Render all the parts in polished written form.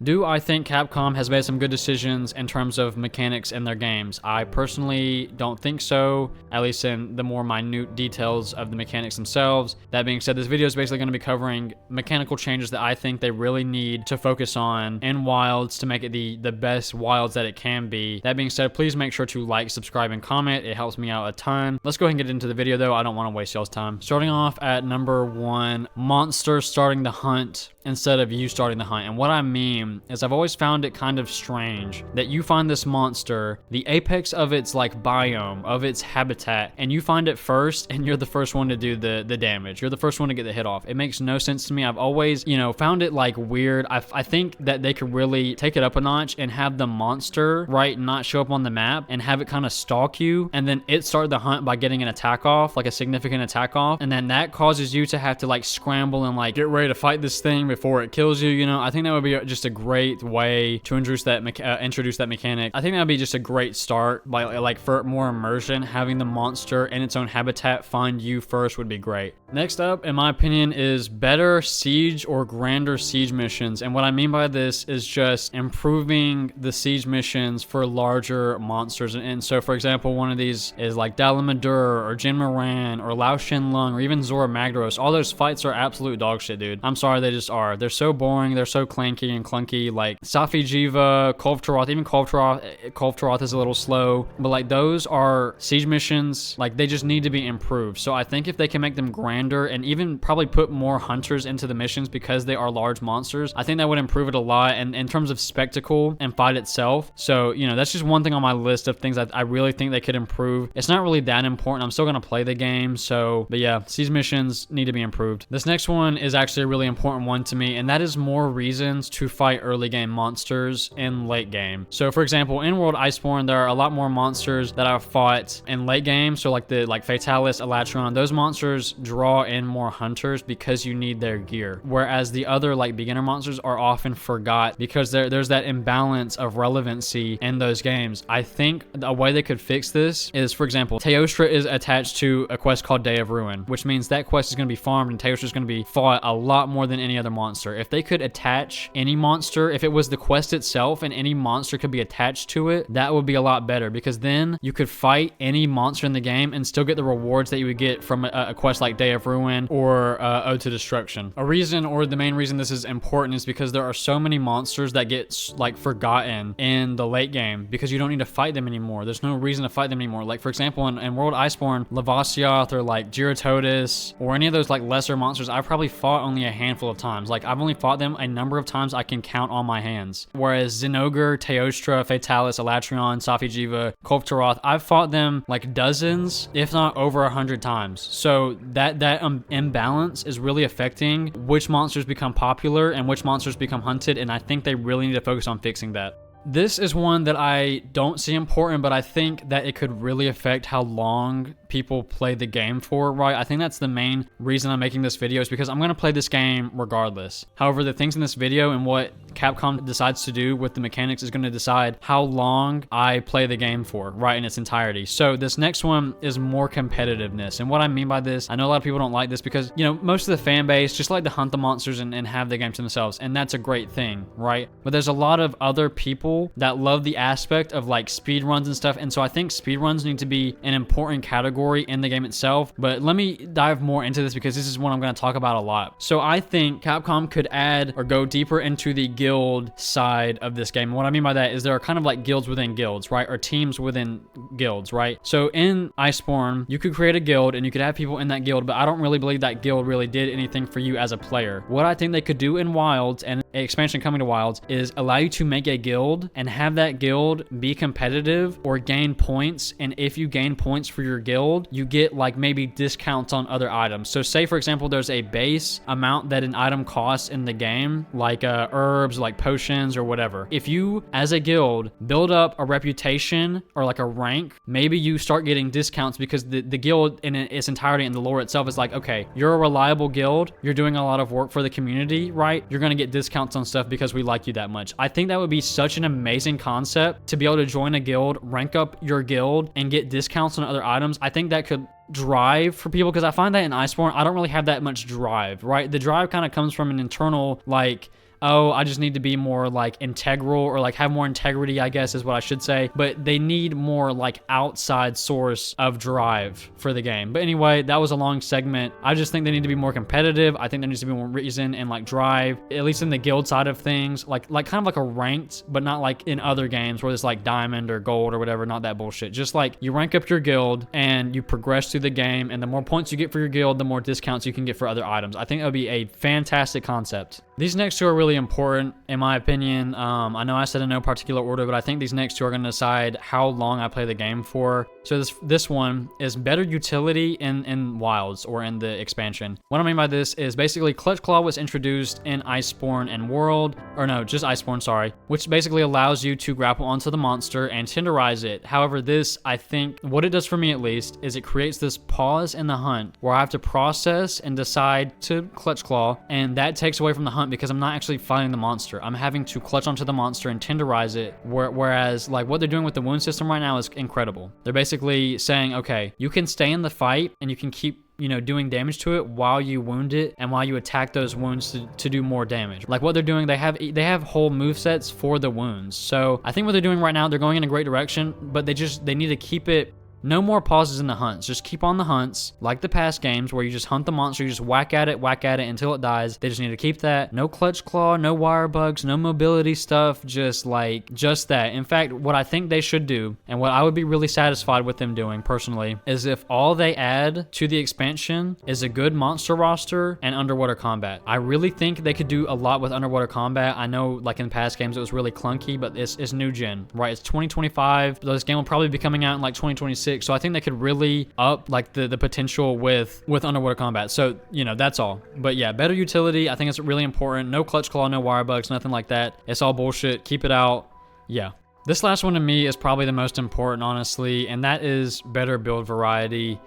Do I think Capcom has made some good decisions in terms of mechanics in their games? I personally don't think so, at least in the more minute details of the mechanics themselves. That being said, this video is basically going to be covering mechanical changes that I think they really need to focus on in Wilds to make it the best Wilds that it can be. That being said, please make sure to like, subscribe, and comment. It helps me out a ton. Let's go ahead and get into the video though. I don't want to waste y'all's time. Starting off at number 1, monsters starting the hunt instead of you starting the hunt. And what I mean is I've always found it kind of strange that you find this monster, the apex of its like biome, of its habitat, and you find it first and you're the first one to do the damage. You're the first one to get the hit off. It makes no sense to me. I've always, found it like weird. I think that they could really take it up a notch and have the monster, right, not show up on the map and have it kind of stalk you, and then it start the hunt by getting an attack off, like a significant attack off, and then that causes you to have to like scramble and like get ready to fight this thing before it kills you. I think that would be just a great way to introduce that mechanic. I think that would be just a great start, by like for more immersion. Having the monster in its own habitat find you first would be great. Next up, in my opinion, is better siege or grander siege missions. And what I mean by this is just improving the siege missions for larger monsters. And so, for example, one of these is like Dalamadur or Jin Moran or Lao Shinlong or even Zora Magdaros. All those fights are absolute dog shit, dude. I'm sorry, they just are. They're so boring. They're so clanky and clunky. Like Safi Jiva, Kolv even Kolv is a little slow. But like those are siege missions. Like they just need to be improved. So I think if they can make them grander and even probably put more hunters into the missions because they are large monsters, I think that would improve it a lot. And in terms of spectacle and fight itself. So, that's just one thing on my list of things I really think they could improve. It's not really that important. I'm still going to play the game. So, but yeah, siege missions need to be improved. This next one is actually a really important one to me, and that is more reasons to fight early game monsters in late game. So for example, in World Iceborne, there are a lot more monsters that I've fought in late game. So like Fatalis, Elatron, those monsters draw in more hunters because you need their gear. Whereas the other like beginner monsters are often forgot because there's that imbalance of relevancy in those games. I think a way they could fix this is, for example, Teostra is attached to a quest called Day of Ruin, which means that quest is going to be farmed and Teostra is going to be fought a lot more than any other monster. If they could attach any monster, if it was the quest itself and any monster could be attached to it, that would be a lot better, because then you could fight any monster in the game and still get the rewards that you would get from a quest like Day of Ruin or Ode to Destruction. A reason, or the main reason this is important, is because there are so many monsters that get like forgotten in the late game because you don't need to fight them anymore. There's no reason to fight them anymore. Like for example, in World Iceborne, Lavasioth or like Gyrototis or any of those like lesser monsters, I've probably fought only a handful of times. Like I've only fought them a number of times I can count on my hands. Whereas Zinogre, Teostra, Fatalis, Elatrion, Safi Jiva, Kolv, I've fought them like dozens, if not over 100 times. So that imbalance is really affecting which monsters become popular and which monsters become hunted, and I think they really need to focus on fixing that. This is one that I don't see important, but I think that it could really affect how long people play the game for, right? I think that's the main reason I'm making this video, is because I'm going to play this game regardless. However, the things in this video and what Capcom decides to do with the mechanics is going to decide how long I play the game for, right, in its entirety. So this next one is more competitiveness. And what I mean by this, I know a lot of people don't like this because, most of the fan base just like to hunt the monsters and have the game to themselves. And that's a great thing, right? But there's a lot of other people that love the aspect of like speed runs and stuff, and so I think speed runs need to be an important category in the game itself. But let me dive more into this because this is what I'm going to talk about a lot. So I think Capcom could add or go deeper into the guild side of this game. And what I mean by that is there are kind of like guilds within guilds, right, or teams within guilds, right? So in Iceborne, you could create a guild and you could have people in that guild, but I don't really believe that guild really did anything for you as a player. What I think they could do in Wilds, and expansion coming to Wilds, is allow you to make a guild and have that guild be competitive or gain points. And if you gain points for your guild, you get like maybe discounts on other items. So say for example, there's a base amount that an item costs in the game, like herbs, like potions or whatever. If you as a guild build up a reputation or like a rank, maybe you start getting discounts because the guild in its entirety and the lore itself is like, okay, you're a reliable guild, you're doing a lot of work for the community, right? You're going to get discounts on stuff because we like you that much. I think that would be such an amazing concept to be able to join a guild, rank up your guild, and get discounts on other items. I think that could drive for people, because I find that in Iceborne, I don't really have that much drive, right? The drive kind of comes from an internal, like, oh, I just need to be more like integral, or like have more integrity, I guess is what I should say. But they need more like outside source of drive for the game. But anyway, that was a long segment. I just think they need to be more competitive. I think there needs to be more reason and like drive, at least in the guild side of things, like kind of like a ranked, but not like in other games where it's like diamond or gold or whatever. Not that bullshit. Just like you rank up your guild and you progress through the game, and the more points you get for your guild, the more discounts you can get for other items. I think that would be a fantastic concept. These next two are really important, in my opinion. I know I said in no particular order, but I think these next two are going to decide how long I play the game for. So this one is better utility in wilds, or in the expansion. What I mean by this is basically Clutch Claw was introduced in Iceborne and World, or no, just Iceborne, sorry, which basically allows you to grapple onto the monster and tenderize it. However, this, I think, what it does for me at least, is it creates this pause in the hunt where I have to process and decide to Clutch Claw, and that takes away from the hunt because I'm not actually fighting the monster. I'm having to clutch onto the monster and tenderize it, whereas like what they're doing with the wound system right now is incredible. They're basically saying, okay, you can stay in the fight and you can keep, you know, doing damage to it while you wound it and while you attack those wounds to do more damage. Like what they're doing, they have whole movesets for the wounds. So I think what they're doing right now, they're going in a great direction, but they need to keep it. No more pauses in the hunts. Just keep on the hunts like the past games where you just hunt the monster, you just whack at it until it dies. They just need to keep that. No Clutch Claw, no wire bugs, no mobility stuff, just that. In fact, what I think they should do, and what I would be really satisfied with them doing personally, is if all they add to the expansion is a good monster roster and underwater combat. I really think they could do a lot with underwater combat. I know like in past games it was really clunky, but it's new gen, right? It's 2025. This game will probably be coming out in like 2026. So I think they could really up like the potential with underwater combat. So, you know, that's all. But yeah, better utility. I think it's really important. No Clutch Claw, no wire bugs, nothing like that. It's all bullshit. Keep it out. Yeah. This last one to me is probably the most important, honestly, and that is better build variety.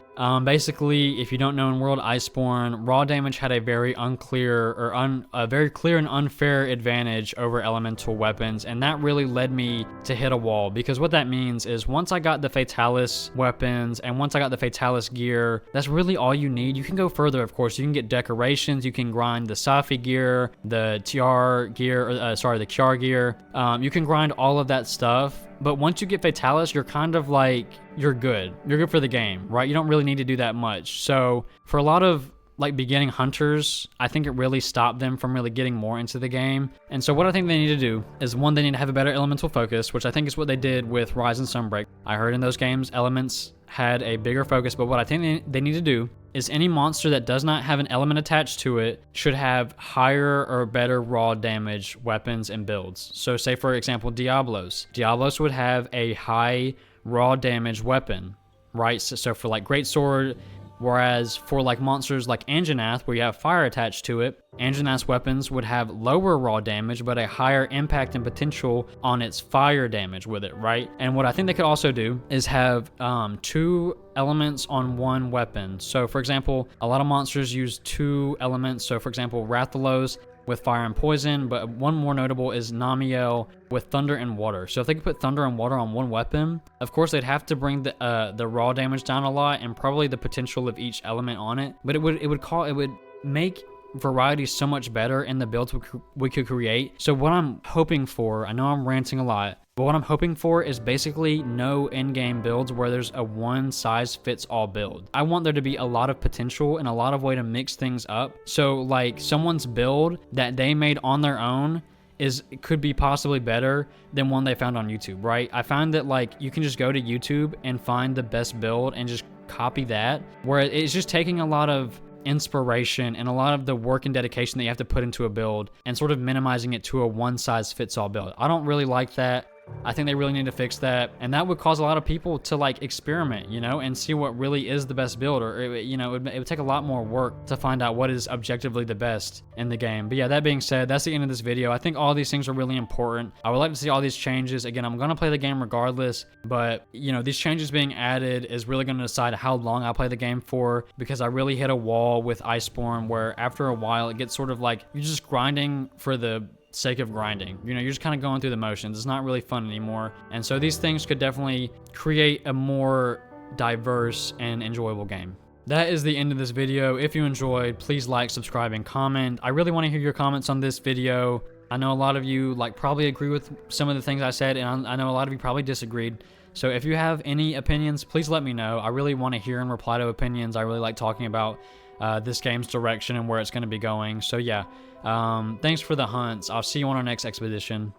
Basically, if you don't know, in World Iceborne, raw damage had a very unclear or a very clear and unfair advantage over elemental weapons, and that really led me to hit a wall, because what that means is once I got the Fatalis weapons and once I got the Fatalis gear, that's really all you need. You can go further, of course. You can get decorations, you can grind the Safi gear, the Tiar gear, or the Kiar gear. You can grind all of that stuff. But once you get Fatalis, you're kind of like, you're good. You're good for the game, right? You don't really need to do that much. So for a lot of like beginning hunters, I think it really stopped them from really getting more into the game. And so what I think they need to do is, one, they need to have a better elemental focus, which I think is what they did with Rise and Sunbreak. I heard in those games, elements had a bigger focus, but what I think they need to do is any monster that does not have an element attached to it should have higher or better raw damage weapons and builds. So say for example, Diablos. Diablos would have a high raw damage weapon, right? So for like Greatsword, whereas for like monsters like Anjanath, where you have fire attached to it, Anjanath's weapons would have lower raw damage, but a higher impact and potential on its fire damage with it, right? And what I think they could also do is have 2 elements on 1 weapon. So for example, a lot of monsters use 2 elements. So for example, Rathalos with fire and poison, but one more notable is Namiel with thunder and water. So if they could put thunder and water on 1 weapon, of course they'd have to bring the raw damage down a lot and probably the potential of each element on it. But it would make variety so much better in the builds we could create. So what I'm hoping for, I know I'm ranting a lot, but what I'm hoping for is basically no in-game builds where there's a one-size-fits-all build. I want there to be a lot of potential and a lot of way to mix things up. So like someone's build that they made on their own could be possibly better than one they found on YouTube, right? I find that like you can just go to YouTube and find the best build and just copy that, where it's just taking a lot of inspiration and a lot of the work and dedication that you have to put into a build and sort of minimizing it to a one-size-fits-all build. I don't really like that. I think they really need to fix that, and that would cause a lot of people to like experiment, you know, and see what really is the best build, or it would take a lot more work to find out what is objectively the best in the game. But yeah, that being said, that's the end of this video. I think all these things are really important. I would like to see all these changes. Again, I'm gonna play the game regardless, but you know, these changes being added is really gonna decide how long I play the game for, because I really hit a wall with Iceborne where after a while it gets sort of like you're just grinding for the sake of grinding. You know, you're just kind of going through the motions. It's not really fun anymore. And so these things could definitely create a more diverse and enjoyable game. That is the end of this video. If you enjoyed, please like, subscribe, and comment. I really want to hear your comments on this video. I know a lot of you like probably agree with some of the things I said, and I know a lot of you probably disagreed. So if you have any opinions, please let me know. I really want to hear and reply to opinions. I really like talking about this game's direction and where it's going to be going. So yeah, thanks for the hunts. I'll see you on our next expedition.